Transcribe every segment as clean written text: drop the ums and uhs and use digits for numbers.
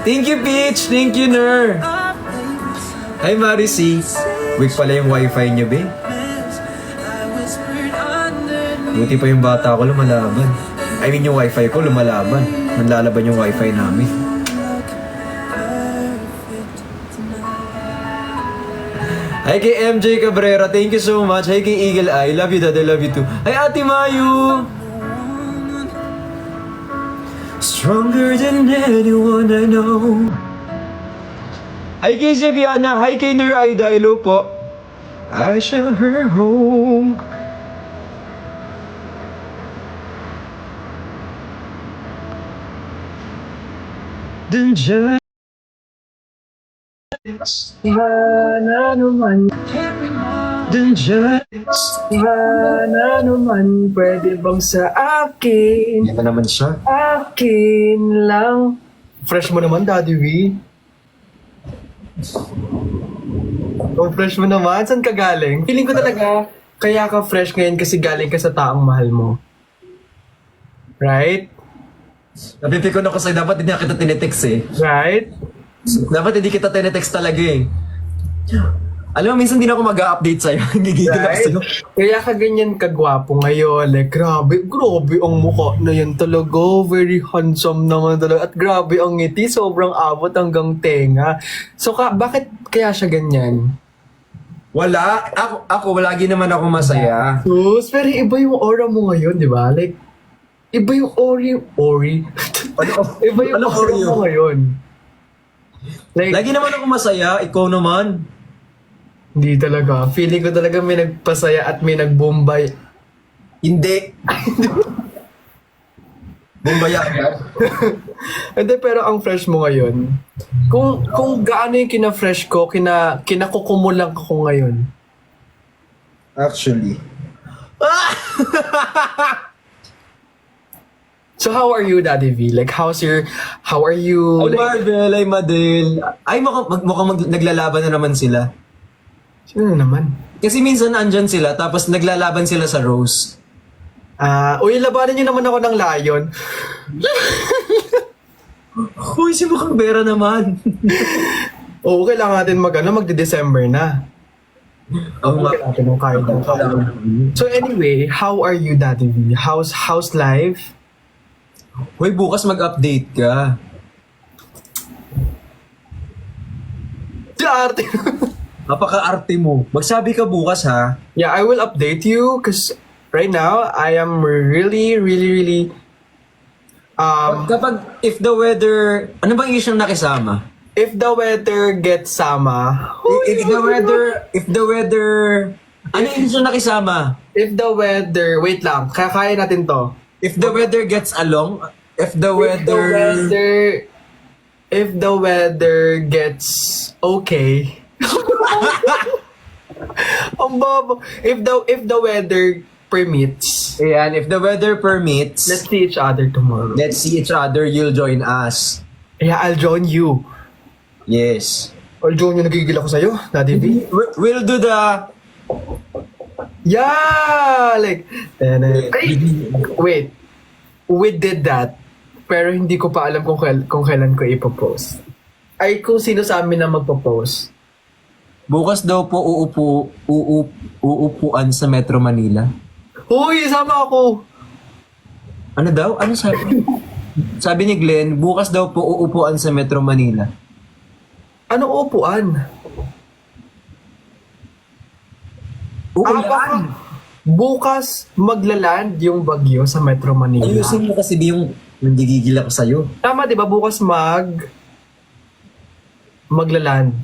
Thank you, Peach. Thank you, Ner. Hi, Marcy. Weak pala yung wifi niyo, be. Buti pa yung bata ko lumalaban. I mean, yung wifi ko lumalaban. Nanlalaban yung wifi namin. Hi kay MJ Cabrera, thank you so much. Hi kay Eagle Eye, love you dad, I love you too. Hi Ate Mayu! Stronger than anyone I know. Hi kay Zeviana, hi kay Nur Aida, hello po. I shall her home. Then just wala naman. Then just wala naman. Pwede bang sa akin? Yan naman siya. Akin lang. Fresh mo naman, Daddy V. Oh, fresh mo naman. Saan ka galing? Feeling ko talaga, kaya ka fresh ngayon kasi galing ka sa taong mahal mo. Right? Napipikon ako sa'yo, dapat hindi na kita tinetext eh. Right? Dapat hindi kita tinetext talaga eh. Alam mo, minsan hindi na ako mag-update sa'yo. Gigigil ako sa'yo. Kaya ka ganyan kagwapo ngayon. Like, grabe ang mukha na yan talaga. Very handsome naman talaga. At grabe ang ngiti. Sobrang abot hanggang tenga. So, bakit kaya siya ganyan? Wala. Ako lagi naman ako masaya. Sus, pero iba yung aura mo ngayon, di ba? Like, iba yung ori. Iba yung aura mo ngayon. Like, lagi naman ako masaya, ikaw naman. Hindi talaga. Feeling ko talaga may nagpasaya at may nagbombay. Hindi. Bombaya ka? Hindi, pero ang fresh mo ngayon. Kung gaano yung kina-fresh ko, kinakukumulang ko ngayon. Actually. So how are you, Daddy V? Like, how are you? Ay, Marvel, ay Madel. Ay, mukhang naglalaban na naman sila. Sino na naman? Kasi minsan andyan sila, tapos naglalaban sila sa Rose. Uy, labanan niyo naman ako ng Lion. Uy, si mukhang Vera naman. Oo, kailangan natin magde-December na. So anyway, how are you, Daddy V? How's life? Hoy, bukas mag-update ka. Arte. Napaka-arte mo. Magsabi ka bukas, ha? Yeah, I will update you because right now, I am really if the weather... Ano bang English yung nakisama? If the weather gets sama... If the weather... Ano yung English yung nakisama? If the weather... Wait lang, kaya natin to. If the weather gets along, if the weather gets okay. Ang baba. If the weather permits. Ayan, if the weather permits. Let's see each other tomorrow. Let's see each other, you'll join us. Yeah, I'll join you. Yes. I'll join you, nagigil ako sa'yo, Daddy V. We'll do the... Yeah! Like, wait. We did that. Pero hindi ko pa alam kung kailan ko ipopost. Ay, kung sino sa amin na magpo-post. Bukas daw po uupuan sa Metro Manila. Hoy, sama ako! Ano daw? Ano sabi? Sabi ni Glenn, bukas daw po uupuan sa Metro Manila. Ano upuan? Bukas maglaland yung bagyo sa Metro Manila. Ayusin mo kasi yung nanggigigil ako sa'yo. Tama, di ba? Bukas maglaland.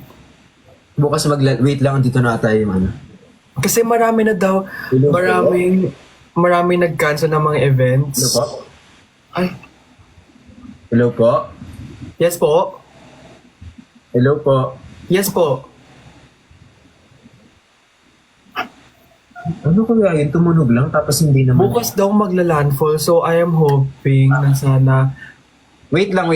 Bukas wait lang, dito na tayo, man. Kasi marami na daw, maraming nag-cancel ng mga events. Hello po? Ay. Hello po? Yes po? Hello po? Yes po? Ano kaya yun? Tumunog lang tapos hindi naman. Bukas daw magla-landfall, so I am hoping na sana... Wait lang.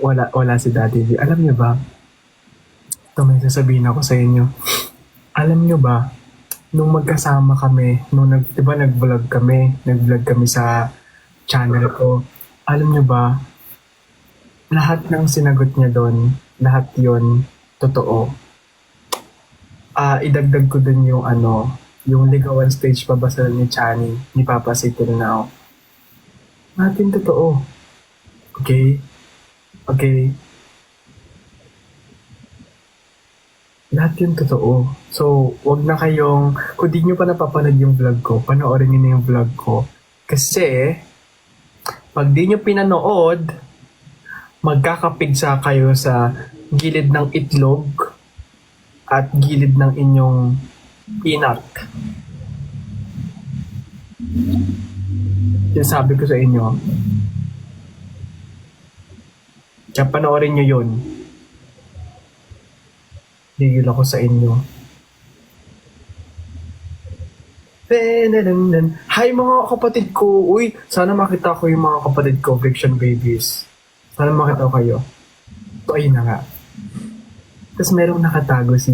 Wala si Daddy V. Alam niyo ba? Ito may sasabihin ako sa inyo. Alam niyo ba? nung magkasama kami, di ba nag-vlog kami sa channel ko. Alam niyo ba, lahat ng sinagot niya doon, lahat yon totoo. Idagdag ko dun yung yung ligawan stage pa ba sa ni Chani, ni Papa C till now. Natin totoo. Okay? Okay? Lahat yun totoo. So, wag na kayong, kung di nyo pa napapanood yung vlog ko, panoorin nyo na yung vlog ko. Kasi, pag di nyo pinanood, magkakapigsa kayo sa gilid ng itlog at gilid ng inyong peanut. Yung sabi ko sa inyo. Kaya panoorin nyo yun. Higil ako sa inyo. Hi mga kapatid ko. Uy, sana makita ko yung mga kapatid ko, Friction Babies. Sana makita ko kayo. So, ayun na nga. Tapos merong nakatago si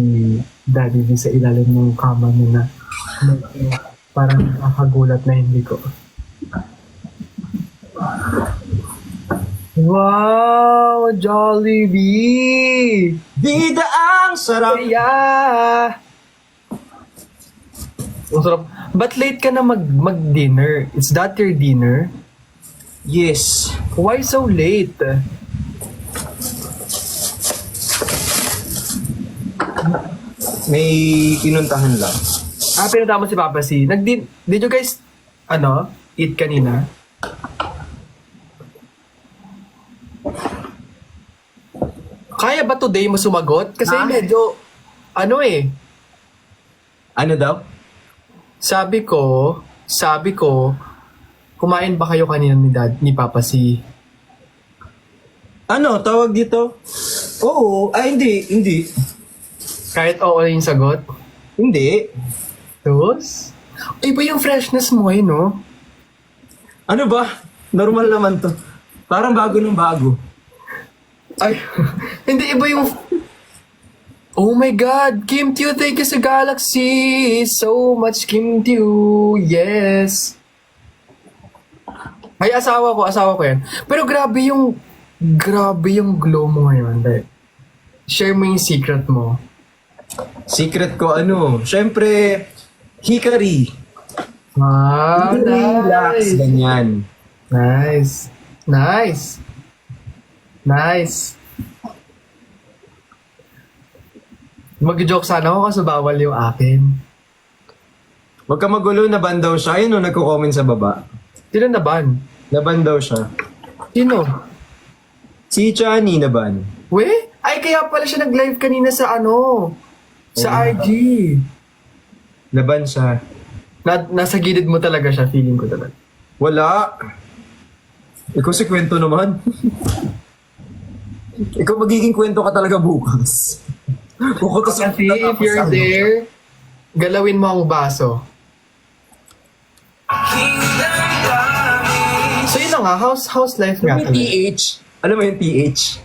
Daddy V sa ilalim ng kama niya na parang nakakagulat na hindi ko. Wow! Jollibee! Bida ang sarap! Yeah! Ang sarap. But late ka na mag-dinner. Is that your dinner? Yes. Why so late? May pinuntahan lang. Pinunta mo si Papa C. Did you guys, eat kanina? Kaya ba today mo sumagot? Kasi medyo, Ano daw? sabi ko, kumain ba kayo kanina ni Papa C? Tawag dito? Oo. Hindi. Kahit oo yung sagot? Hindi. Tapos? Iba yung freshness mo no? Ano ba? Normal naman to. Parang bago ng bago. Ay, hindi iba yung... Oh my God! Kim Teo, thank you sa Galaxy! So much Kim Teo! Yes! Ay, asawa ko yan. Pero grabe yung glow mo ngayon. Like, share mo yung secret mo. Secret ko syempre, hikari. Relax, Nice! ganyan. Nice! Mag-joke sana ako kasi bawal yung akin. Huwag ka magulo, naban daw siya. Ayun nagko-comment sa baba. Sino naban? Naban daw siya. Sino? Si Chani naban. We? Ay, kaya pala siya nag-live kanina sa sa IG. Naban siya. Nasa gilid mo talaga siya, feeling ko talaga. Wala. Ikaw si kwento naman. Ikaw magiging kwento ka talaga bukas. Kasi if you're there, galawin mo ang baso. So yun na nga, house life nga. Yung TH. Alam mo yung TH?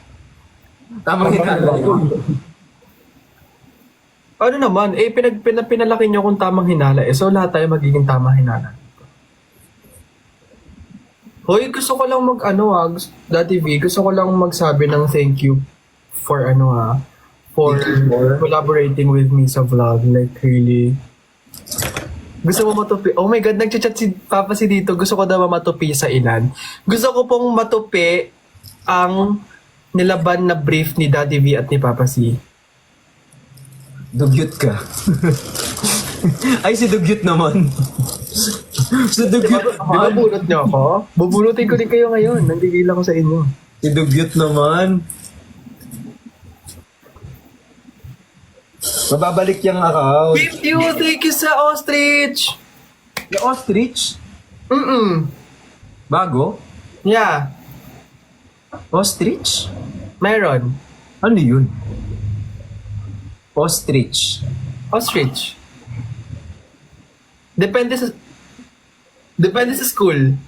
Tamang hinala. Ano naman, pinalaki nyo kung tamang hinala so lahat tayo magiging tamang hinala. Hoy, gusto ko lang Daddy V, gusto ko lang magsabi ng thank you for for collaborating with me sa vlog. Like, really. Gusto mo matupi? Oh my God, nagchat-chat si Papa C dito. Gusto ko daw matupi sa ilan. Gusto ko pong matupi ang nilaban na brief ni Daddy V at ni Papa C. Dugyot ka. Ay, si Dugyot naman. Si Dugyot. Babunot niyo ako? Bubunutin ko din kayo ngayon. Nandigil ako sa inyo. Si Dugyot naman. Mababalik yung account. Thank you sa ostrich! Yung ostrich? Bago? Yeah, Ostrich? meron. Ano yun? Ostrich. Ostrich. Depende sa school.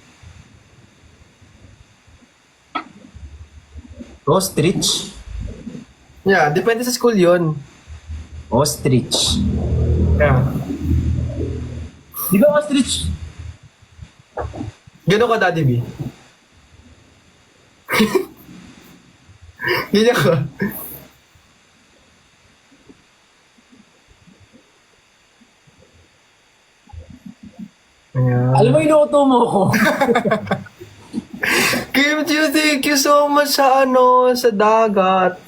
Ostrich? Yeah, depende sa school yon. Ostrich. Yeah. Di ba ostrich? Gano'n ka, Daddy B? Ganyan ka. Ayan. Alam mo, inuuto mo ko. Kim Chiu, thank you so much sa sa dagat.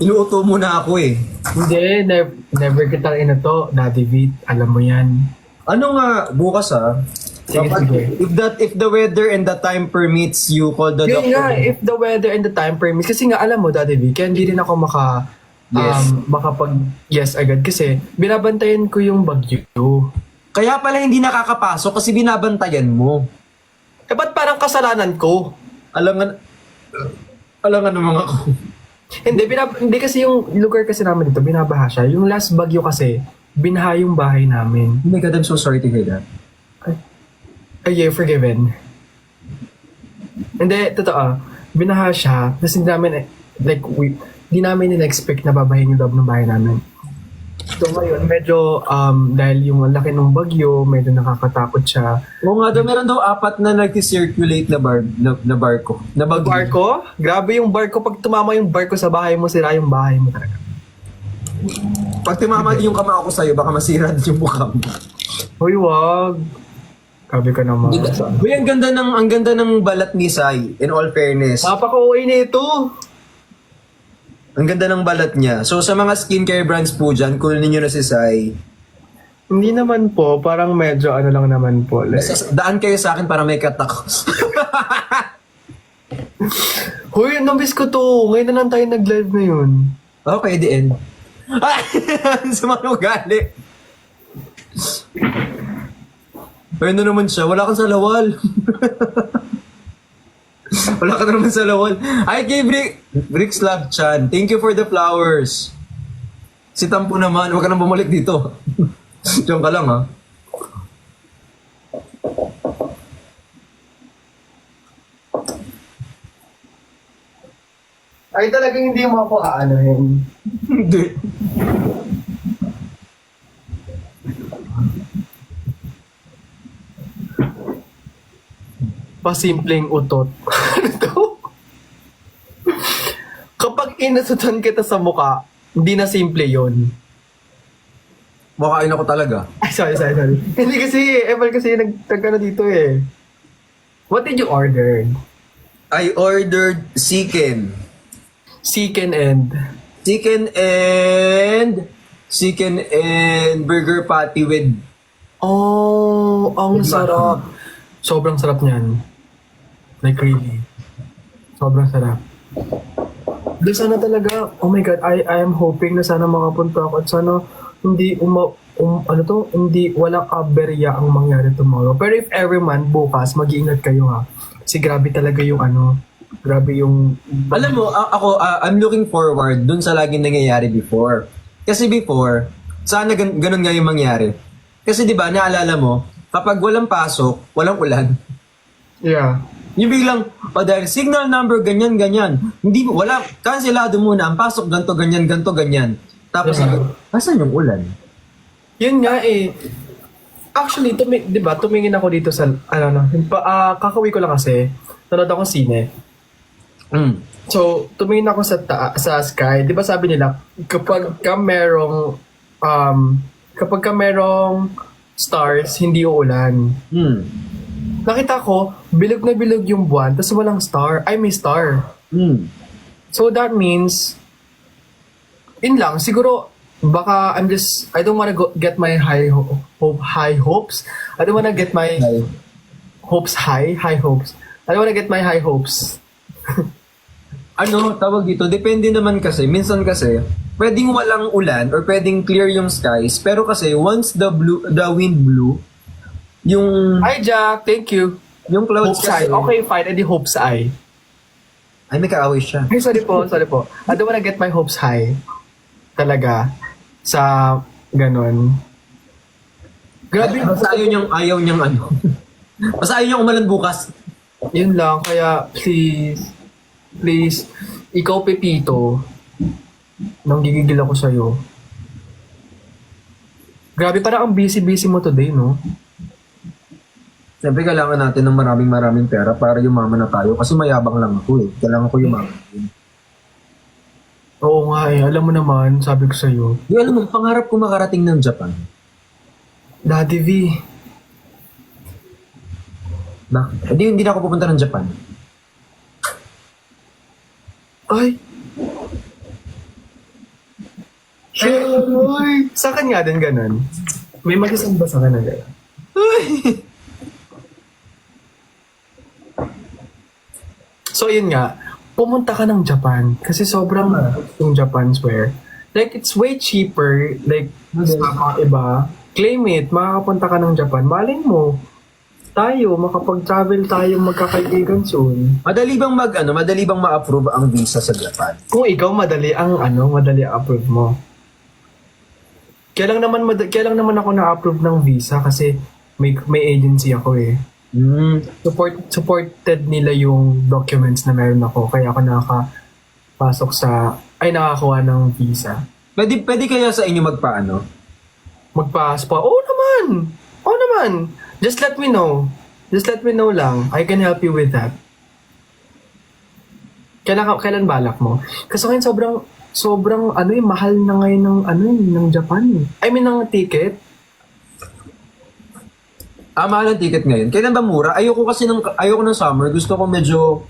Inuuto mo na ako eh. Hindi, never kitang inato, Daddy V. Alam mo yan. Ano nga, bukas Sige, sige. If the weather and the time permits, you call the Yun doctor. nga, if the weather and the time permits. Kasi nga, alam mo, Daddy V, kaya hindi rin ako Yes. makapag-yes agad. Kasi binabantayan ko yung bagyo. Kaya pala hindi nakakapasok kasi binabantayan mo. Eh, ba't parang kasalanan ko? Alangan naman ako. Hindi kasi yung lugar kasi namin dito, binabaha siya. Yung last bagyo kasi, binaha yung bahay namin. Oh my God, I'm so sorry to hear that. Ay, yeah, forgiven. Hindi, totoo. Binaha siya. Kasi di namin in-expect na babahin yung loob ng bahay namin. So ngayon, medyo, dahil yung laki ng bagyo, medyo nakakatakot siya. Oo nga daw, meron daw 4 na nag-circulate na barko. Na bagyo. Barko? Grabe yung barko. Pag tumama yung barko sa bahay mo, sira yung bahay mo talaga. Pag tumama din yung kamao ko sa'yo, baka masira din yung mukha mo. Hoy, wag. Grabe ka naman. Uy, ang ganda ng balat ni Sai, in all fairness. Napaka-uwi nito. Ang ganda ng balat niya. So sa mga skincare brands po dyan, kunin niyo na si Sai. Hindi naman po. Parang medyo ano lang naman po. Like, Daan kayo sa akin para may katak. Hoy, namiss ko to. Ngayon na lang tayo nag-live ngayon. Okay, the end. Ay! Sa mga ugali. Ayun na naman siya. Wala kang salawal. Wala ka na naman sa lawal. Ay, kay Bricks Love Chan. Thank you for the flowers. Si Tampo naman, huwag ka nang bumalik dito. Diyan ka lang, ha? Ay, talagang hindi mo ako aanohin. Hindi. Pasimpleng utot. Ano to? Kapag inasutan kita sa muka, hindi na simple yon. Makain ako talaga. Ay, sorry. Hindi kasi, Eval kasi nagtagano dito eh. What did you order? I ordered chicken. Chicken and... Chicken and burger patty with... Oh, ang With sarap. Sobrang sarap niyan. Like really. Sobrang sarap. Di sana talaga, oh my God, I am hoping na sana makapunta ako at sana hindi hindi walang aberya ang mangyari tomorrow. Pero if ever man, bukas, mag-iingat kayo ha. Kasi grabe talaga yung grabe yung... Alam mo, ako, I'm looking forward dun sa laging nangyayari before. Kasi before, sana ganun nga yung mangyari. Kasi di ba, naalala mo, kapag walang pasok, walang ulan. Yeah. Yung biglang, dahil signal number, ganyan. Hindi, wala, kanselado muna, ang pasok, ganto, ganyan. Tapos, asan yung ulan? Yun nga eh. Actually, di ba, tumingin ako dito sa, kakauwi ko lang kasi, nanood ako sine. So, tumingin ako sa sky. Di ba sabi nila, kapag ka merong stars, hindi uulan. Nakita ko, bilog na bilog yung buwan, tapos walang star. Ay, may star. So that means, lang, siguro, baka I don't wanna get my high hopes. I don't wanna get my hopes high hopes. I don't wanna get my high hopes. Tawag dito, depende naman kasi, minsan kasi, pwedeng walang ulan or pwedeng clear yung skies, pero kasi once the wind blew, yung... Hi, Jack. Thank you. Yung clouds Hopes high. Okay, fine. Edi hopes high. Ay, may kaaway siya. Ay, sorry po. I don't wanna get my hopes high. Talaga. Sa ganon. Grabe. Basta ayaw niyang Basta ayaw niyang umalan bukas. Yun lang. Kaya, please, ikaw, Pepito, nang gigigil ako sa'yo. Grabe, parang ang busy-busy mo today, no? Siyempre, kailangan natin ng maraming pera para yumaman na tayo. Kasi mayabang lang ako eh. Kailangan ko yumaman. Oo nga eh. Alam mo naman, sabi ko sa'yo. Di alam mo, pangarap ko makarating ng Japan. Daddy V. Bakit? Hindi na ako pupunta ng Japan. Ay! Shit! Sa akin nga din ganun. May mag-isang ba sa akin na gano'n? So yun nga, pumunta ka ng Japan kasi sobrang yung Japan swear. Like it's way cheaper, like sa mga iba. Claim it, makakapunta ka ng Japan. Malin mo, tayo, makapag-travel tayo magkakaibigan soon. Madali bang ma-approve ang visa sa Japan? Kung ikaw madali approve mo. Kaya lang naman ako na-approve ng visa kasi may agency ako eh. Supported nila yung documents na meron ako kaya ako nakakuha ng visa. Pwede kaya sa inyo magpaano? Magpa-passport? Oo naman. Just let me know. Just let me know lang. I can help you with that. Kailan balak mo? Kasi ngayon sobrang mahal na ngayon ng Japan eh. I mean, ng ticket. Mahal ang ticket ngayon. Kailan ba mura? Ayoko ng summer. Gusto ko medyo...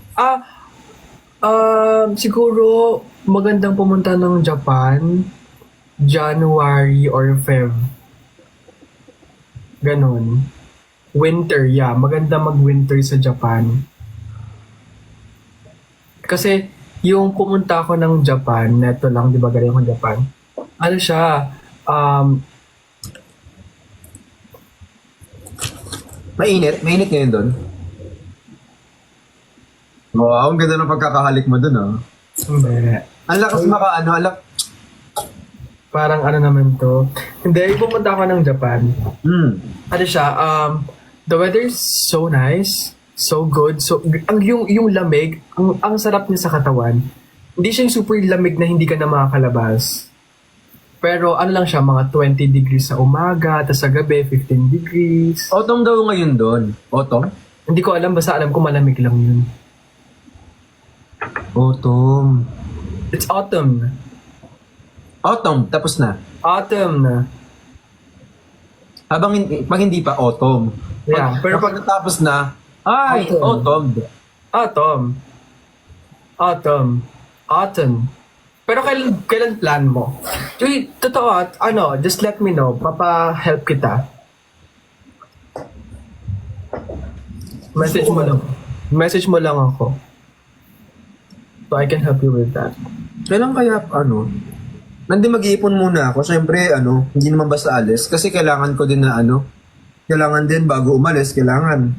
Siguro magandang pumunta ng Japan January or Feb. Ganon. Winter, yeah. Maganda mag-winter sa Japan. Kasi yung pumunta ako ng Japan, neto lang, di ba galing ako Japan? Ano siya? Mainit ngayon doon. Wow, ang ganda ng pagkakahalik mo doon, ah. Hindi. Ang lakas Parang ano naman to. Hindi, pumunta ako ng Japan. Ano siya, the weather is so nice, so good. So, yung lamig, ang sarap niya sa katawan. Hindi siya yung super lamig na hindi ka na makakalabas. Pero ano lang siya, mga 20 degrees sa umaga, tapos sa gabi, 15 degrees. Autumn daw ngayon doon. Autumn? Hindi ko alam, basta alam ko malamig lang yun. Autumn. It's autumn. Autumn, tapos na. Autumn na. Pag hindi pa autumn. Yeah, Pero pag natapos na, autumn. Autumn. Pero kailan plan mo? Uy, totoo, just let me know. Papa-help kita. Message mo lang ako. So I can help you with that. Kailan kaya, mag-iipon muna ako. Siyempre, hindi naman basta alis. Kasi kailangan ko din na, kailangan din bago umalis, kailangan.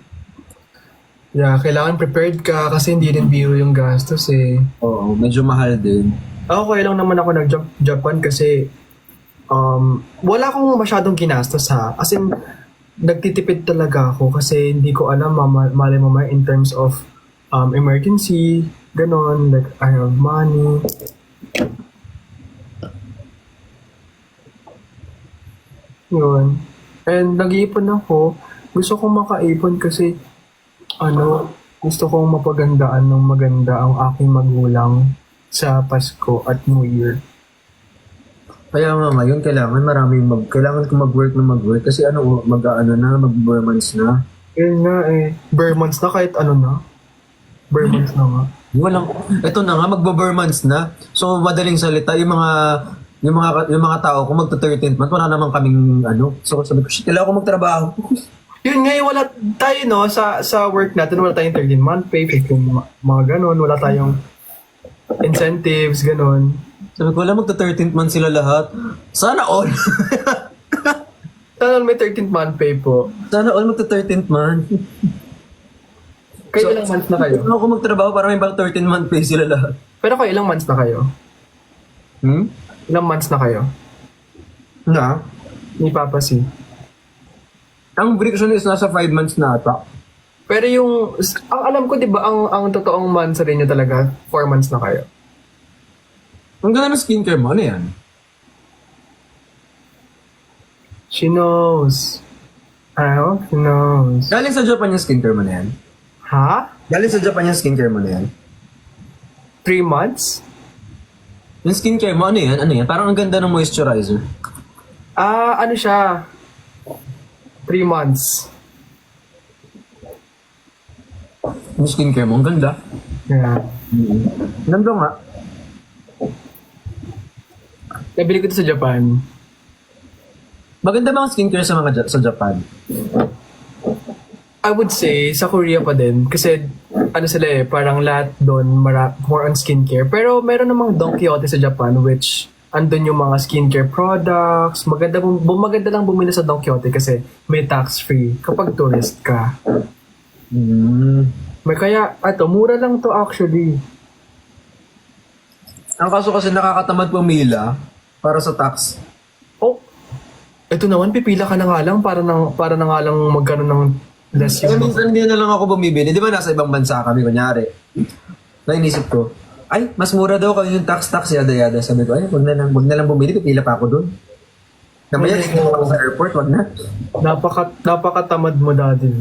Yeah, kailangan prepared ka kasi hindi rin biro yung gastos eh. Oo, medyo mahal din. Ako kaya lang naman ako nag-Japan kasi wala akong masyadong ginastos ha. As in, nagtitipid talaga ako kasi hindi ko alam malay mo in terms of emergency, ganon, like I have money. Yun. And nag-iipon ako. Gusto kong makaipon kasi gusto kong mapagandaan ng maganda ang aking magulang sa Pasko at New Year. Kaya nga ngayon, kailangan ko mag-work kasi mag-bare months na. Yun nga eh. Bare months na kahit na. Bare months na nga. Ito na nga, magba-bare months na. So, madaling salita, yung mga tao, kung magta-13th month, wala naman kaming So, sabi ko, kailangan ko magtrabaho. Yun nga, wala tayo sa work natin, wala tayong 13-month pay, 15 mga ganon, wala tayong incentives, ganon. Sabi ko, wala magta-13th month sila lahat. Sana all. Sana all may 13th month pay po. Sana all magta-13th month. Kayo ilang months na kayo? Ako magtrabaho para may bang 13th month pay sila lahat. Pero kayo ilang months na kayo? Ilang months na kayo? Na? Ni Papa C. Ang Brickson is nasa 5 months na ata. Pero ang alam ko, di ba, ang totoong months rin nyo talaga, 4 months na kayo. Ang ganda ng skincare mo, ano yan? She knows. Ano? She knows. Galing sa Japan yung skincare mo na yan? Ha? Galing sa Japan yung skincare mo na yan? 3 months? Yung skincare mo, ano yan? Ano yan? Parang ang ganda ng moisturizer. Ano siya? 3 months. Yung skincare mo, ang ganda. Yeah. Ganda nga. Nabili ko ito sa Japan. Maganda ba ang skincare sa mga sa Japan? I would say, sa Korea pa din. Kasi, ano sila eh, parang lahat doon, more on skincare. Pero meron namang Don Quixote sa Japan, which, andun yung mga skincare products. Maganda lang bumili sa Don Quixote kasi may tax-free kapag tourist ka. May kaya, mura lang to actually. Ang kaso kasi nakakatamad pumila para sa tax. Oh, ito naman, pipila ka na nga lang para na nga lang magkaroon ng less Kaya yung... minsan hindi na lang ako bumibili. Di ba nasa ibang bansa kami, kunyari. Nainisip ko, ay, mas mura daw kayo yung tax, yada-yada. Sabi ko, ay, wag na lang bumili, pipila pa ako doon. Namaya, hindi ako sa airport, wag na. Napakatamad mo, Daddy V.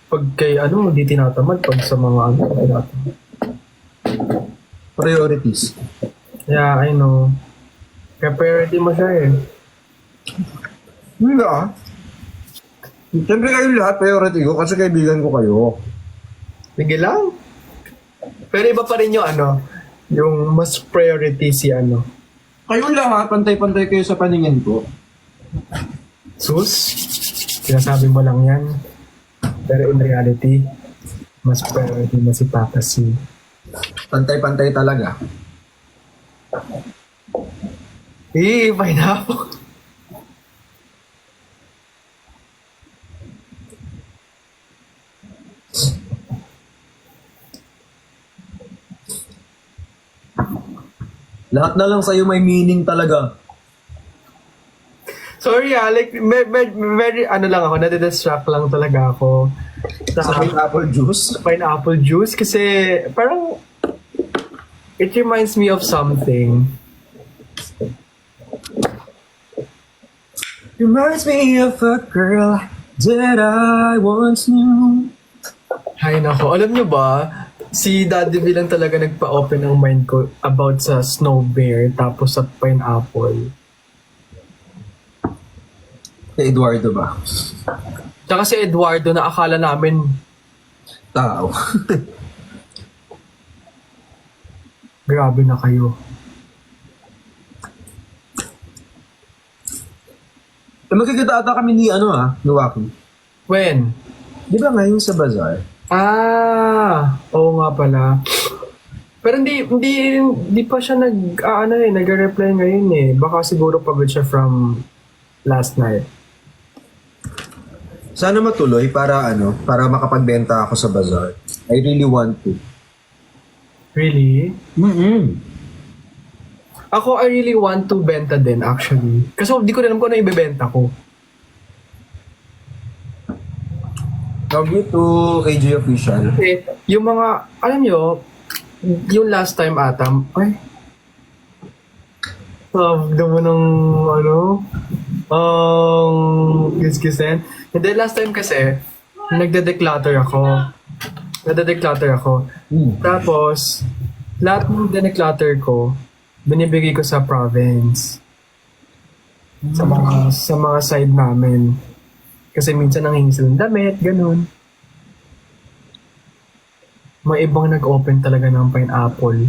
Pag kay hindi tinatamad. Pag sa mga tinatamad. Priorities. Yeah, I know. Kaya priority mo siya eh. Hindi ah. Siyempre kayo lahat priority ko kasi kaibigan ko kayo. Sige lang. Pero iba pa rin yung yung mas priority si Kayong lahat, pantay-pantay kayo sa paningin ko. Sus, sinasabi mo lang yan. Pero in reality, mas priority na si Papa C. Pantay-pantay talaga. Pineapple. Lahat na lang sa'yo may meaning talaga. Sorry like, very, lang ako, nadidistract lang talaga ako. Sa pineapple juice. Pineapple juice kasi parang it reminds me of something. Reminds me of a girl that I once knew. Hay nako, alam nyo ba, si Daddy V lang talaga nagpa-open ng mind ko about sa snow bear tapos sa pineapple. Kay Eduardo ba? Tsaka si Eduardo na akala namin Tao. grabe na kayo. Magkikita ata kami ni ni Waki. When? Di ba ngayon sa bazaar? Oo nga pala. Pero hindi pa siya nag-reply ngayon eh. Baka siguro pagod siya from last night. Sana matuloy para para makapagbenta ako sa bazaar. I really want to. Really? Mm-hmm. Ako, I really want to benta din actually. Kasi hindi ko alam kung ano ibebenta ko. Tawag ito, KJ Official. Kasi yung mga, alam nyo, yung last time ata, mo ng kiss-kissin. Hindi, last time kasi, nagde-declutter ako. Tapos, lahat ng declutter ko, binibigay ko sa province. Sa mga side namin. Kasi minsan nanghingi sila ng damit, ganun. May ibang nag-open talaga ng pineapple.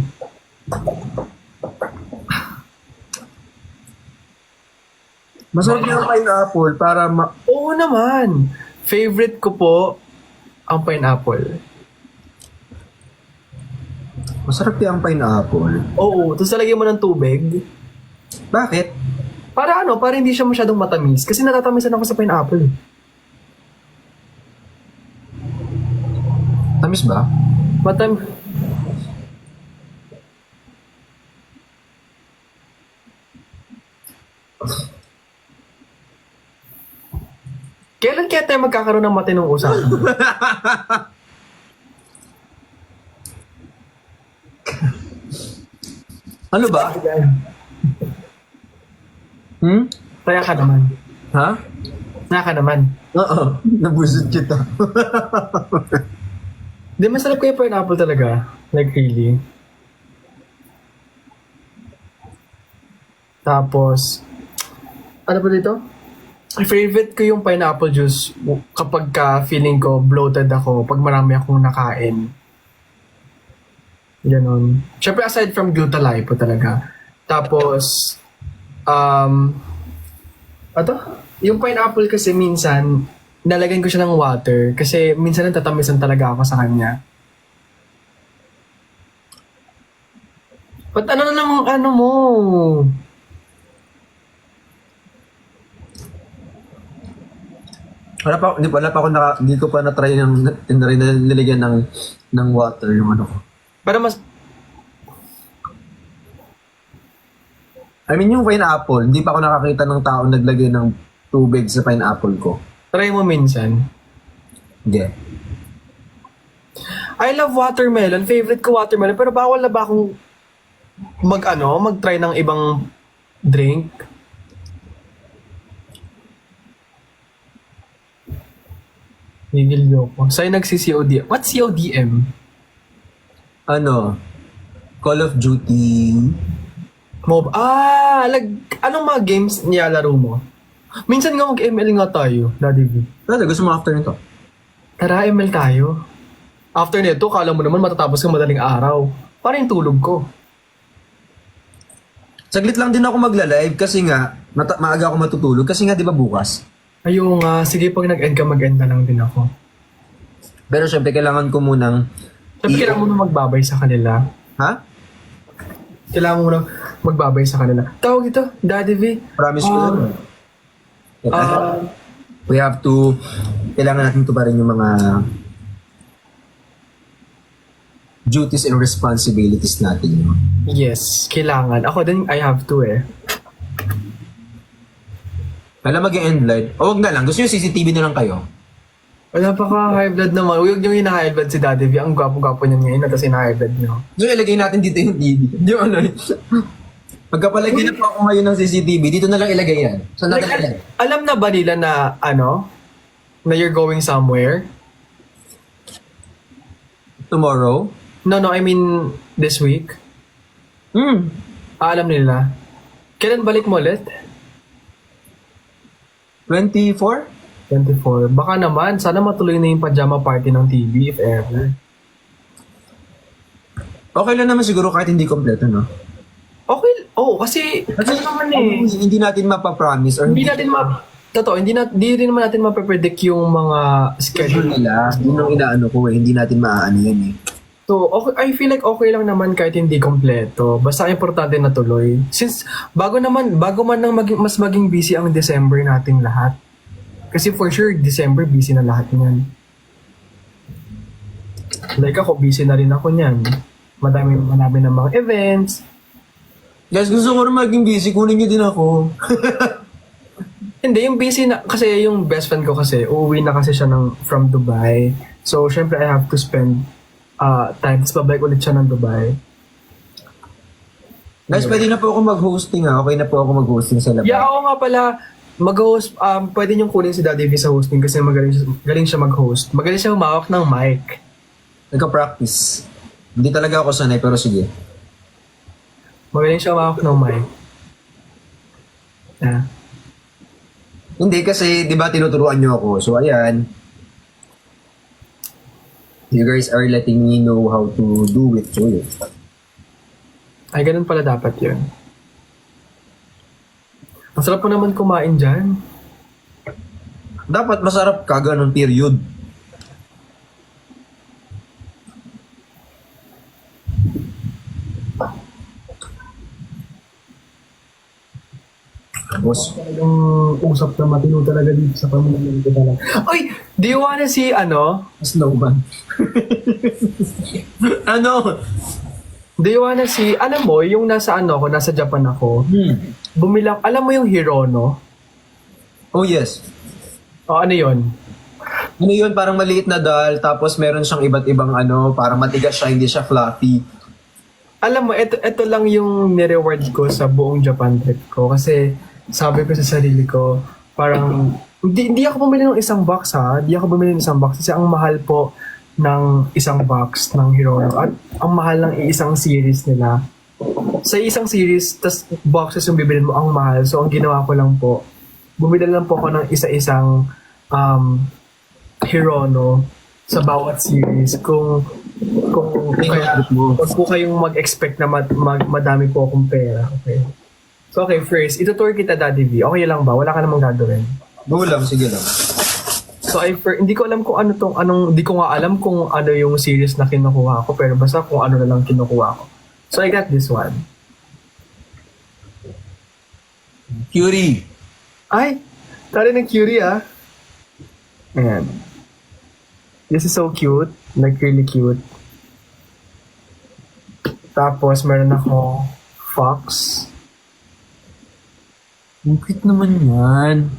Masarap yung pineapple para Oo naman! Favorite ko po ang pineapple. Masarap yung pineapple. Oo, tapos talagyan mo ng tubig. Bakit? Para hindi siya masyadong matamis. Kasi natatamisan ako sa pineapple. Tamis ba? Kailan kaya tayo magkakaroon ng matinong usapan? Ano ba? Taya ka naman. Ha? Taya ka naman. Oo, nabusot kita. Di, masarap ko yung pineapple talaga. Like, really. Tapos, ano ba dito? Favorite ko yung pineapple juice kapag feeling ko bloated ako, pag marami akong nakain. Ganon. Siyempre, aside from Glutalipo talaga. Tapos, yung pineapple kasi minsan, nalagyan ko siya ng water kasi minsan natatamisan talaga ako sa kanya. Ba't ano na namang ano mo? Hindi ko pa na-try nilagyan ng water yung ano ko. Para mas... I mean, yung pineapple, hindi pa ako nakakita ng tao naglagay ng tubig sa pineapple ko. Try mo minsan. Hindi. I love watermelon. Favorite ko watermelon. Pero bawal na ba akong mag-try ng ibang drink? Gigil ko. Sa'yo nagsi-COD. What's CODM? Ano? Call of Duty. Anong mga games nilalaro mo? Minsan nga mag-ML nga tayo, Daddy V. Gusto mo after nito? Tara, ML tayo. After nito, kala mo naman matatapos ka madaling araw. Para yung tulog ko. Saglit lang din ako magla-live kasi nga, maaga ako matutulog kasi nga di ba bukas? Ayun nga, sige pag nag-end ka, mag-end na lang din ako. Pero syempre kailangan ko munang... Kailangan mo na magbabay sa kanila. Ha? Kailangan mo na magbabay sa kanila. Tawag ito, Daddy V. Promise ko lang. We have to... Kailangan natin tuparin yung mga duties and responsibilities natin. No? Yes, kailangan. Ako din, I have to eh. Kala mag-end live. O wag na lang. Gusto nyo CCTV na lang kayo? Wala pa ka high blood naman. Huwag yung hina-high blood si Daddy V. Ang gwapo-gwapo niyan ngayon. Tapos hina-high blood niyo. So ilagay natin dito yung TV. Di mo ano. Pagkapalagay na po ako ngayon ng CCTV, dito na lang ilagay yan. So nakalagay. Alam na ba nila na na you're going somewhere? Tomorrow? No, I mean this week. Alam nila. Kailan balik mo ulit? 24? 24. Baka naman, sana matuloy na yung pajama party ng TV if ever. Okay lang naman siguro kahit hindi kompleto, no? Okay, kasi ano naman Hindi natin mapapromise or hindi natin hindi rin naman natin mapapredict yung mga schedule. nila. Yun ang inaano ko eh. Hindi natin maaano yan eh. So, okay, I feel like okay lang naman kahit hindi kompleto. Basta importante na tuloy. Since bago man nang mas maging busy ang December nating lahat. Kasi for sure, December busy na lahat niyan. Like ako, busy na rin ako niyan. Madami ng mga events. Guys, gusto ko rin maging busy. Kunin niyo din ako. Hindi, yung busy na, kasi yung best friend ko kasi, uuwi na kasi siya from Dubai. So, syempre I have to spend time. Tapos babalik ulit siya ng Dubai. Guys, pwede na po ako mag-hosting ha. Okay na po ako mag-hosting sa labas. Yeah, ako nga pala, mag-host, pwede niyong kunin si Daddy V sa hosting kasi galing siya mag-host. Magaling siya humawak ng mic. Nagka-practice. Hindi talaga ako sanay, pero sige. Magaling siya humawak ng mic. Yeah. Hindi kasi, di ba, tinuturuan niyo ako. So, ayan. You guys are letting me know how to do it. So, yun. Ay, ganun pala dapat yun. Ang sarap mo naman kumain dyan. Dapat masarap ka, ganun, period. Boss. Yung usap na matino talaga dito sa pamilya ko talaga. Oy! Do you wanna see Snowman. Ano? Do you wanna see, alam mo, yung nasa nasa Japan ako, bumilang, alam mo yung Hirono? Oh, yes. O, ano yun? Ano yun? Parang maliit na dal, tapos meron siyang iba't ibang parang matigas siya, hindi siya fluffy. Alam mo, ito lang yung nireward ko sa buong Japan trip ko. Kasi, sabi ko sa sarili ko, parang, hindi ako bumili ng isang box ha. Hindi ako bumili ng isang box kasi ang mahal po ng isang box ng Hirono. At ang mahal ng isang series nila. Sa isang series, tas boxes yung bibilin mo, ang mahal. So, ang ginawa ko lang po, bumili lang po ako ng isa-isang Hirono sa bawat series. Kung kaya, huwag po kayong mag-expect na madami po akong pera. Okay. So, okay, first, itutour kita, Daddy V. Okay lang ba? Wala ka namang gagawin. Go lang, sige lang. So, hindi ko alam kung hindi ko nga alam kung ano yung series na kinukuha ko, pero basta kung ano na lang kinukuha ko. So, I got this one. Curie. Ay! Tari ng Curie, ah. Ayan. This is so cute. Like, really cute. Tapos, meron ako Fox. Ang cute naman yan.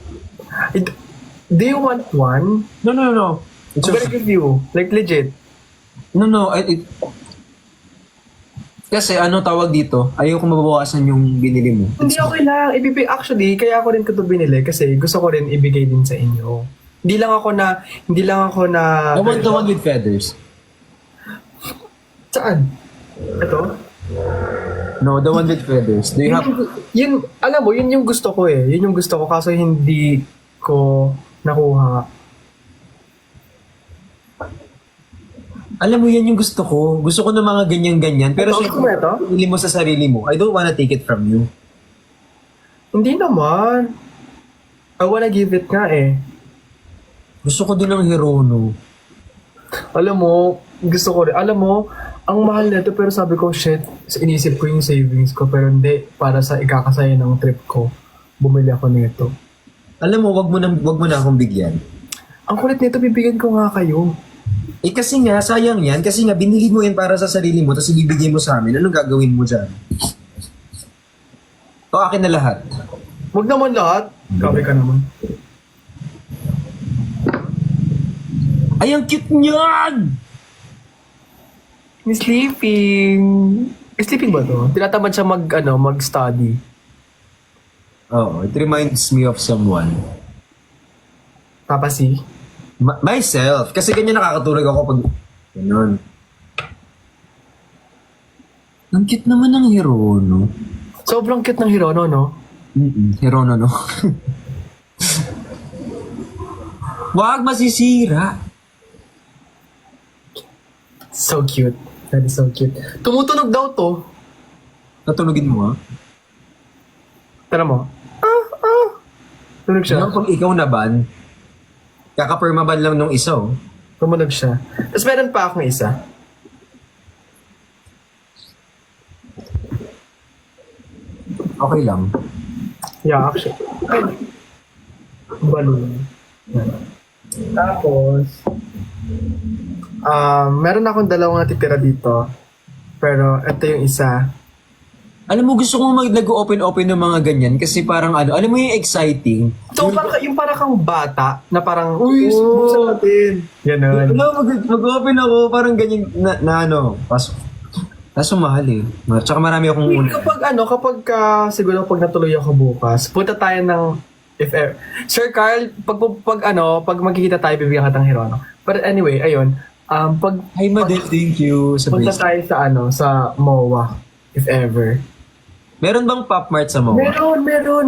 Do you want one? No. I'm gonna give you. Like, legit. No. Kasi ano tawag dito? Ayoko mababawasan yung binili mo. Hindi, okay lang. Actually, kaya ako rin ito binili kasi gusto ko rin ibigay din sa inyo. Hindi lang ako na... I want the one with feathers. Saan? Ito? No, the one with feathers. Do you have... Alam mo, yun yung gusto ko eh. Yun yung gusto ko kaso hindi ko nakuha. Alam mo, yan yung gusto ko. Gusto ko ng mga ganyan-ganyan. Pero Ito, syempre, ito? pinili mo sa sarili mo. I don't wanna take it from you. Hindi naman. I wanna give it nga eh. Gusto ko din ng Hirono. Alam mo, gusto ko rin. Alam mo, ang mahal nito pero sabi ko, shit, inisip ko yung savings ko pero hindi, para sa ikakasaya ng trip ko, bumili ako nito. Alam mo, wag mo na akong bigyan. Ang kulit nito, bibigyan ko nga kayo. Eh kasi nga, sayang yan. Kasi nga, binili mo yan para sa sarili mo tapos ibibigay mo sa amin. Anong gagawin mo dyan? O akin na lahat. Wag naman lahat. Grabe ka naman. Ay, ang cute niyan! Sleeping. Sleeping ba to? Tinatamad siya mag-study. Oo, it reminds me of someone. Papa si? Myself. Kasi ganyan nakakatulog ako pag... Ganun. Ang cute naman ng Hirono. Sobrang cute ng Hirono, no? Hirono, no? Wag, masisira. So cute. That is so cute. Tumutunog daw to. Natulogin mo, ha? Tara mo. Tunog siya. Ano, pag ikaw naban, kakapermaban lang nung isa, oh. Tumunog siya. Tapos meron pa akong isa. Okay lang. Yeah, actually. Ay. Balloon. Yan. Tapos, meron akong dalawang natitira dito. Pero, ito yung isa. Alam mo, gusto kong nag-open-open ng mga ganyan kasi parang alam mo yung exciting. So, yung parang kang bata na parang, uy, buksan natin. Ganun. Mag-open ako, parang ganyan na ano, kaso mahal eh. Tsaka marami akong Kapag siguro pag natuloy ako bukas, punta tayo ng, if ever. Sir Carl, pag magkikita tayo, bibigyan ka ng Hirono. But anyway, ayun. Hi, Madel, thank you. Punta tayo sa MOA, if ever. Meron bang Pop Mart sa MOA?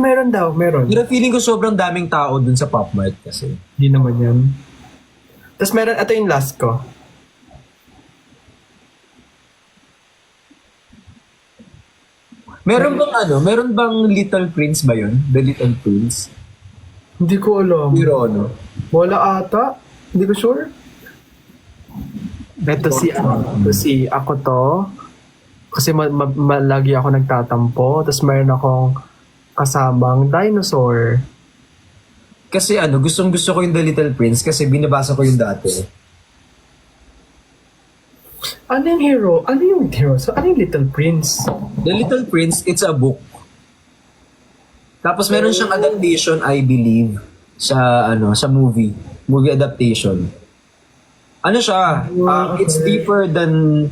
Meron daw. Pero feeling ko sobrang daming tao dun sa Pop Mart kasi. Hindi naman yan. Tapos ito yung last ko. Meron bang Little Prince ba yun? The Little Prince? Hindi ko alam. Hirono. Wala ata. Hindi ko sure. Ito si ako to. Kasi lagi ako nagtatampo. Tapos mayroon akong kasamang dinosaur. Kasi gustong-gusto ko yung The Little Prince kasi binabasa ko yung dati. Ano yung hero? So, ano yung Little Prince? The Little Prince, it's a book. Tapos meron siyang adaptation, I believe, sa movie adaptation. Ano siya? It's deeper than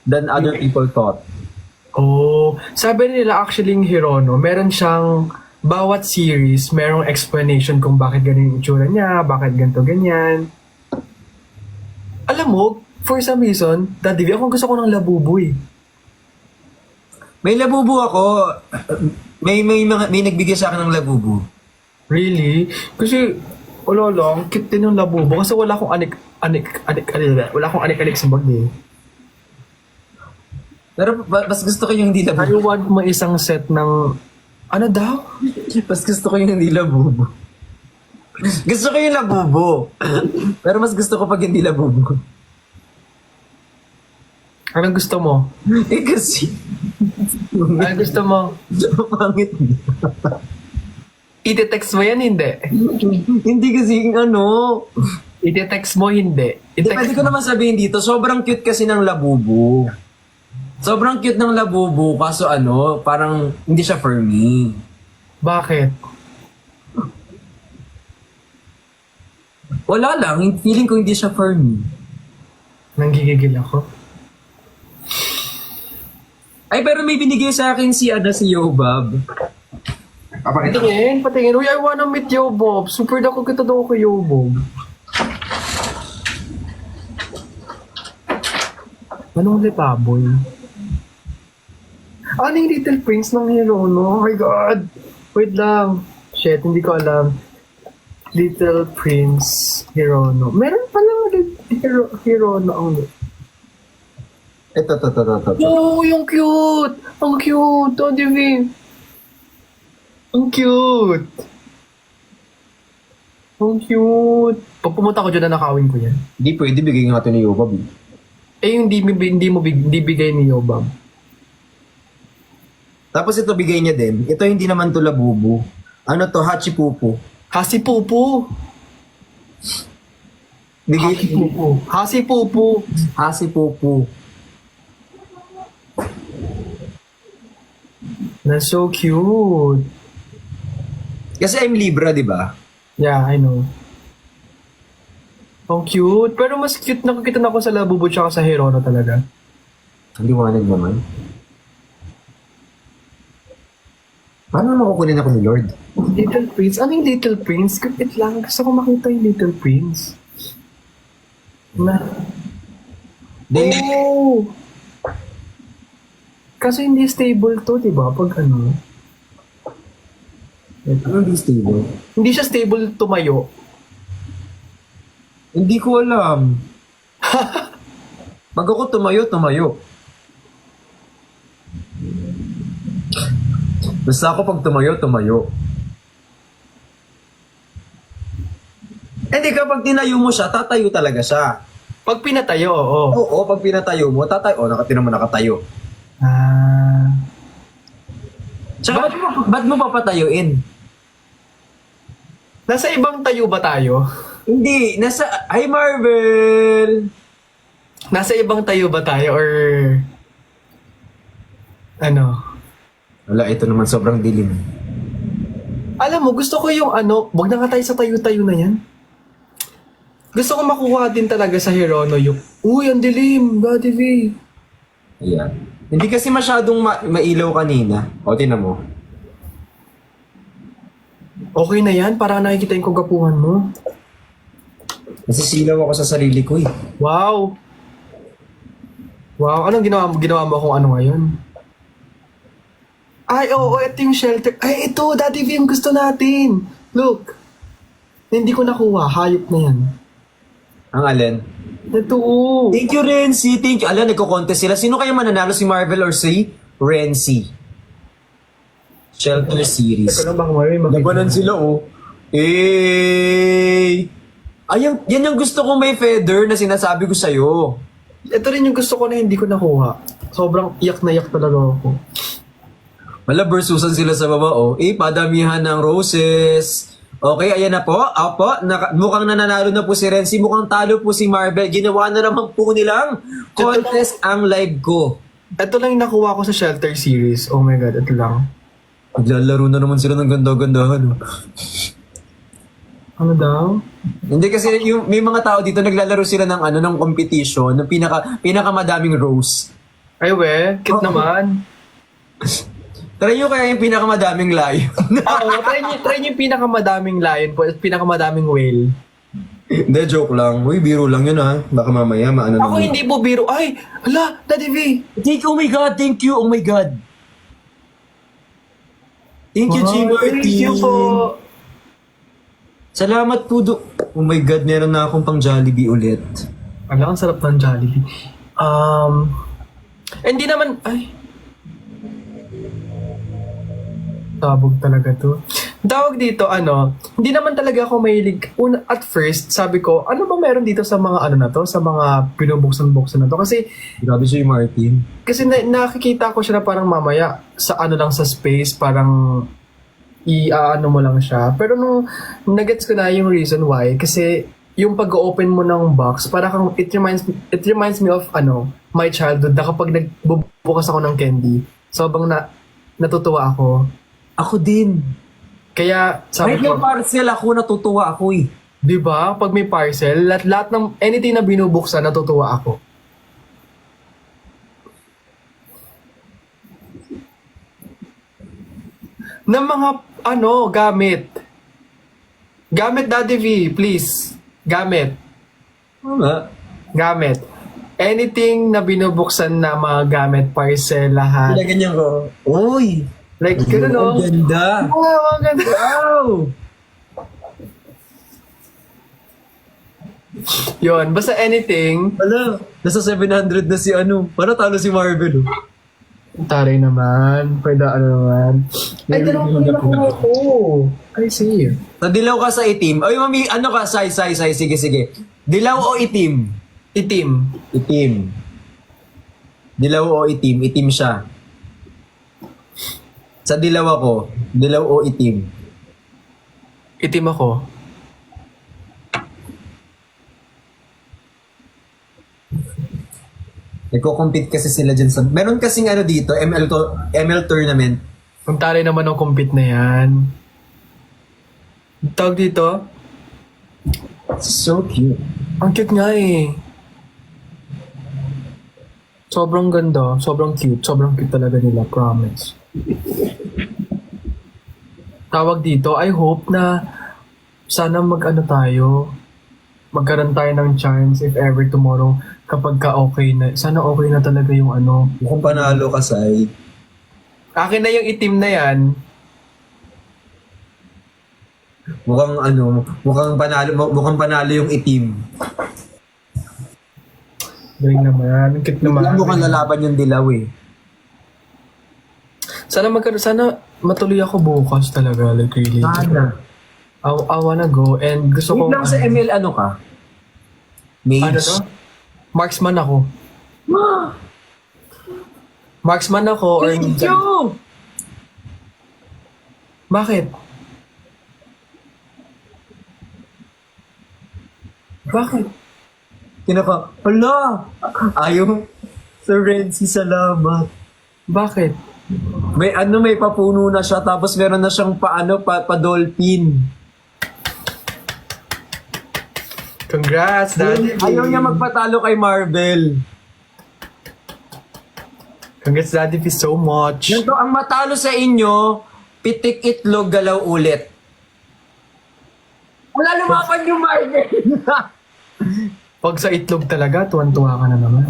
other people thought. Oh, sabi nila actually yung Hirono, meron siyang bawat series, merong explanation kung bakit ganyan yung itsura niya, bakit ganito, ganyan. Alam mo, for some reason, Daddy V, ako gusto ko ng Labubu eh. May labubu ako. May nagbigay sa akin ng labubu. Really? Kasi, wala lang, cute din yung Labubu. Kasi wala akong wala akong anik-anik sa bag eh. Pero mas gusto ko yung hindi I labubu. want mo isang set ng, ano daw? Mas gusto ko yung hindi labubu. Gusto ko yung labubu. Pero mas gusto ko pag hindi labubu. Anong gusto mo? Eh kasi, Anong gusto mo? pangit. Ite-text mo yan, hindi? Hindi kasi ano. Ite-text mo, hindi? Pwede ko naman sabihin dito, sobrang cute kasi ng labubu. Sobrang cute ng labubu, kaso ano, parang hindi siya for me. Bakit? Wala lang, feeling ko hindi siya for me. Nanggigigil ako. Ay, pero may binigay sa akin si Yobab. Papakita ko. Patingin. Uy, I wanna meet Yobob. Super dako kita daw kay Yobob. Anong lipaboy? Ano yung Little Prince ng Hero, no? Oh my God! Wait lang. Shit, hindi ko alam. Little Prince Hirono. Meron palang Hirono ang... Ito. Oh, yung cute! Ang cute! Oh, Divi! Ang cute! Ang cute! Pag pumunta ko dyan, nakawin ko yan. Hindi pwede, bigay nga ito ni Yobab. Eh, yung hindi bigay ni Yobam. Tapos ito bigay niya din. Ito hindi naman to labubu. Ano to? Hachipupu. Hasi Pupu! Bigay Hasi Pupu! Hasi Pupu! Hasipupu. That's so cute! Kasi I'm Libra, di ba? Yeah, I know. Ang cute. Pero mas cute nakakita na ako sa Labubu tsaka sa Hirono talaga. Ang liwanag naman. Paano makukunin ako ni Lord? Little Prince? Ano yung Little Prince? Kapit lang. Gusto ko makita yung Little Prince. Na. Oh! Kaso hindi stable to, di ba? Pag ano. Ano di stable? Hindi siya stable tumayo. Hindi ko alam. Pag ako tumayo. Basta ako pag tumayo. Hindi kapag tinayo mo siya, tatayo talaga siya. Pag pinatayo, oo. Oo, pag pinatayo mo, tatayo. Nakatinan mo nakatayo. Ah. Tsaka ba't mo papatayuin? Nasa ibang tayo ba tayo? Hindi, Hi Marvel! Nasa ibang tayo ba tayo or ano? Wala, ito naman sobrang dilim. Alam mo, gusto ko yung ano, wag na nga tayo sa tayo-tayo na yan. Gusto ko makuha din talaga sa Hirono yung, uy, ang dilim, Daddy V. Ayan. Hindi kasi masyadong mailaw kanina. O, tinan mo. Okay na yan, para nakikita yung kagapuhan mo. Nasisilaw ako sa sarili ko eh. Wow! Wow, anong ginawa mo kung ano ngayon? Ay, oo, ito yung shelter. Ay, ito, Daddy V, yung gusto natin. Look. Hindi ko nakuha, hayop na yan. Ang alin? Ito, oh. Thank you, Renzi. Thank you. Alam, nagko-contest sila. Sino kaya mananalo, si Marvel or si Renzi? Shelter series. Teka lang, baka may makita. Labanan sila, oh. Eh. Ay, yan yung gusto ko may feather na sinasabi ko sa'yo. Ito rin yung gusto ko na hindi ko nakuha. Sobrang iyak na iyak talaga ako. Wala, versusan sila sa baba, oh. Eh, padamihan ng roses. Okay, ayan na po. Opo, mukhang nananalo na po si Renzi. Mukhang talo po si Marvel. Ginawa na naman po nilang contest ang live ko. Ito lang yung nakuha ko sa Shelter series. Oh my God, ito lang. Maglalaro na naman sila ng ganda-gandahan. Oh. Ano daw? Hindi kasi yung may mga tao dito naglalaro sila ng ng competition, ng pinakamadaming rose. Ay we, cute naman. Try nyo kaya yung pinakamadaming lion. Oo, try niyo yung pinakamadaming lion po at pinakamadaming whale. Hindi, joke lang. Uy, biro lang yun ha. Baka mamaya maano Ako naman. hindi po biro. Ay, hala, Daddy V. Oh my God, thank you. Oh my God. Thank you, G. Martin. Thank you po. Salamat po Oh my God, meron na akong pang Jollibee ulit. Ala, ang sarap ng Jollibee. Hindi naman, ay. Tabog talaga to. Tawag dito, hindi naman talaga ako mahilig. At first, sabi ko, ano ba meron dito sa mga na to? Sa mga pinubuksan-buksan na to? Kasi Grabe si Martin. nakikita ko siya na parang mamaya sa lang sa space, parang i-ano mo lang siya. Pero nung nagets ko na yung reason why, kasi yung pag-open mo ng box, parang it reminds me of my childhood na kapag nagbubukas ako ng candy, sobrang natutuwa ako. Ako din. Kaya sabi Kahit ko, yung parcel ako, natutuwa ako eh. di ba, pag may parcel, lahat ng anything na binubuksan, natutuwa ako. Ng mga, gamit. Gamit, Daddy V, please. Gamit. Tama. Gamit. Anything na binubuksan na mga gamit, parcel, lahat. Ganyan ko. Uy! Like, gano'n, no? Ang ganda. Wow, ang ganda. Wow! Yun, basta anything. Wala. Nasa 700 na si Para talo si Marvel. Taray naman. Pwede naman. Ay, dalawang ako. I see. Sa dilaw ka sa itim. Ay, mami, ka? Say. Sige. Dilaw o itim? Itim. Itim. Dilaw o itim? Itim siya. Sa dilaw ako. Dilaw o itim? Itim ako. Nagko-compete kasi sila dyan sa... Meron kasing dito, ML tournament. Ang taray naman ng compete na yan. Tawag dito? So cute. Ang cute nga eh. Sobrang ganda. Sobrang cute. Sobrang cute talaga nila. Promise. Tawag dito, I hope na sana tayo. Magkaroon tayo ng chance if ever tomorrow kapag okay na. Sana okay na talaga yung Mukhang panalo ka, Sai. Akin na yung itim na yan. Mukhang panalo yung itim. Galing naman. Ang cute naman. Mukhang lalaban yung dilaw eh. Sana matuloy ako bukas talaga. Like really. Sana. I wanna go and gusto ko... Wait lang sa ML ka? Mage? to? Marksman ako. Marksman ako or... Thank you! Bakit? Bakit? Hala! Ayaw. Sir Renzi, salamat. Bakit? May papuno na siya tapos meron na siyang pa-dolphin. Congrats, Daddy. Ayaw niya magpatalo kay Marvel. Congrats, Daddy, so much. Ganito, ang matalo sa inyo, pitik itlog galaw ulit. Wala lumapan yung Marvel. Pag sa itlog talaga, tuwan-tuwa ka na naman.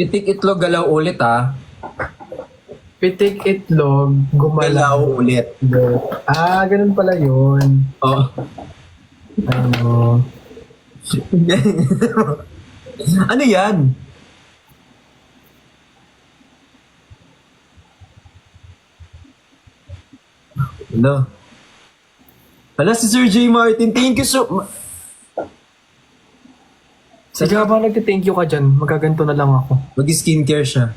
Pitik itlog galaw ulit ha. Pitik itlog, gumalaw. Galaw ulit. Ganun pala yun. Oh. Ano yan? Hala, si Sir J. Martin, thank you so much. Sige, habang nagti-thank you ka dyan, magaganto na lang ako. Mag-skincare siya.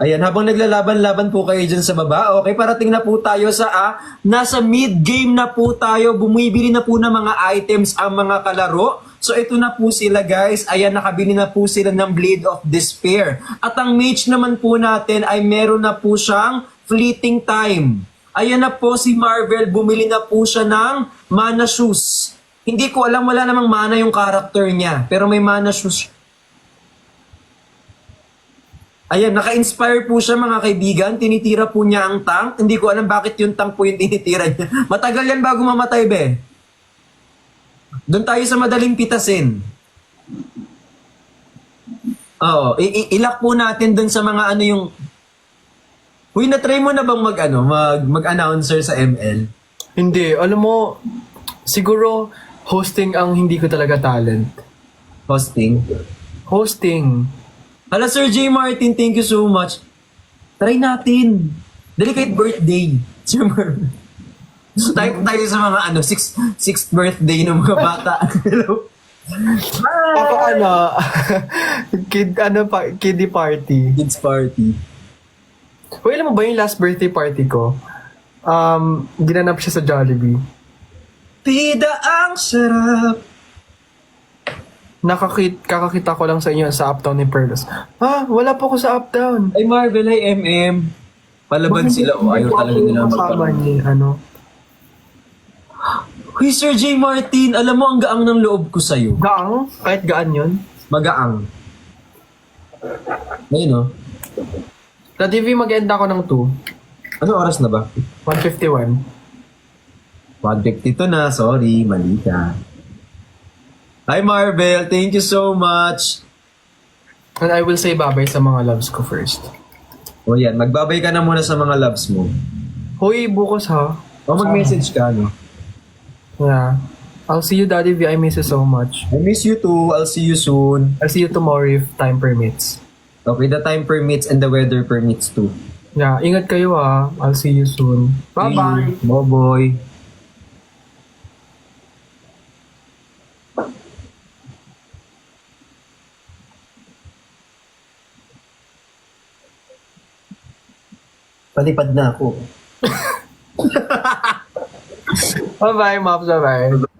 Ayan, habang naglalaban-laban po kayo dyan sa baba, okay, parating na po tayo sa nasa mid-game na po tayo, bumibili na po ng mga items ang mga kalaro. So ito na po sila guys, ayan, nakabili na po sila ng Blade of Despair. At ang mage naman po natin ay meron na po siyang Fleeting Time. Ayan na po si Marvel, bumili na po siya ng Mana Shoes. Hindi ko alam, wala namang mana yung character niya, pero may Mana Shoes. Ayan, naka-inspire po siya mga kaibigan. Tinitira po niya ang tank. Hindi ko alam bakit yung tank po yung tinitira niya. Matagal yan bago mamatay, be. Doon tayo sa madaling pitasin. Oo, ilak po natin doon sa mga ano yung... Uy, na-try mo na bang mag-announcer sa ML? Hindi, alam mo, siguro hosting ang hindi ko talaga talent. Hosting? Hosting. Hala, Sir J. Martin, thank you so much. Try natin. Dali kahit birthday. Sir Martin. Tayo sa mga sixth birthday ng mga bata. Hello? Ako kiddie party. Kids party. Uy, alam mo ba yung last birthday party ko? Ginanap siya sa Jollibee. Pida ang sarap. Kakakita ko lang sa inyo sa Uptown ni Perlas. Wala po ako sa Uptown. Ay Marvel, ay MM. Palaban sila. Ayaw talaga nila magkakaroon. Huy, Sir J. Martin, alam mo ang gaang ng loob ko sa'yo. Gaang? Kahit gaan yun? Magaang. Ayun o. Sa TV mag-end ako ng 2. Ano oras na ba? 1:51. 1:52 na. Sorry, mali ka. Hi Marvel, thank you so much. And I will say bye-bye sa mga loves ko first. O yan, magbabay ka na muna sa mga loves mo. Hoy, bukas ha. O mag-message ka, no? Yeah. I'll see you, Daddy V. I miss you so much. I miss you too. I'll see you soon. I'll see you tomorrow if time permits. Okay, the time permits and the weather permits too. Yeah, ingat kayo ha. I'll see you soon. Bye-bye. Bye-bye. Palipad na ako. Bye-bye, Mops. Bye-bye.